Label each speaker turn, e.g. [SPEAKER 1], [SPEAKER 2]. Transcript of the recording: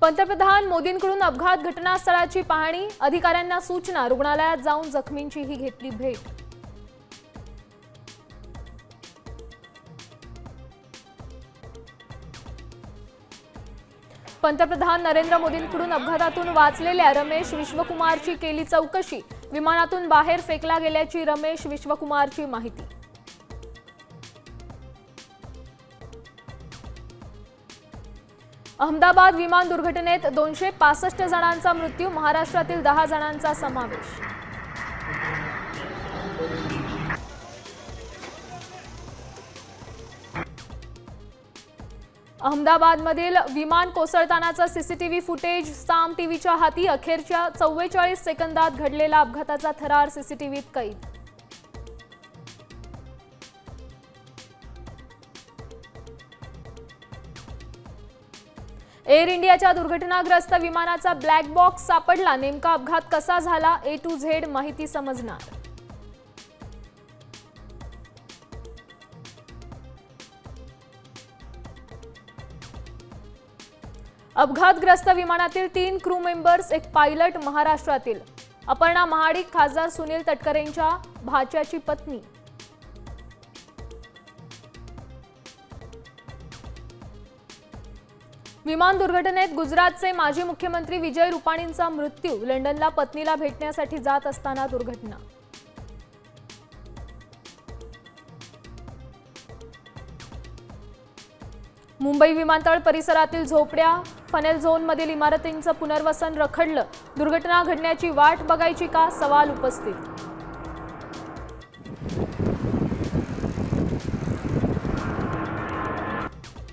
[SPEAKER 1] पंतप्रधान मोदींकडून अपघात घटनास्थळाची पाहणी, अधिकाऱ्यांना सूचना, रुग्णालयात जाऊन जखमींचीही घेतली भेट। पंतप्रधान नरेंद्र मोदींकडून अपघातातून वाचलेल्या रमेश विश्वकुमारची केली चौकशी, विमानातून बाहेर फेकला गेल्याची रमेश विश्वकुमारची माहिती। अहमदाबाद विमान दुर्घटनेत 265 जणांचा मृत्यू, महाराष्ट्रातील 10 जणांचा समावेश। अहमदाबादमधील विमान कोसळतानाचा सीसीटीव्ही फुटेज साम टीव्हीच्या हाती, अखेरच्या 44 सेकंदात घडलेला अपघाताचा थरार सीसीटीव्हीत कैद। एअर इंडियाच्या दुर्घटनाग्रस्त विमानाचा ब्लॅक बॉक्स सापडला, नेमका अपघात कसा झाला, A to Z माहिती समजणार। अपघातग्रस्त विमानातील 3 क्रू मेंबर्स, एक पायलट महाराष्ट्रातील। अपर्णा महाडिक खासदार सुनील तटकरेंच्या भाच्याची पत्नी। विमान दुर्घटनेत गुजरातचे माजी मुख्यमंत्री विजय रुपाणींचा मृत्यू, लंडनला पत्नीला भेटण्यासाठी जात असताना दुर्घटना। मुंबई विमानतळ परिसरातील झोपड्या, फनेल झोनमधील इमारतींचं पुनर्वसन रखडलं, दुर्घटना घडण्याची वाट बघायची का, सवाल उपस्थित।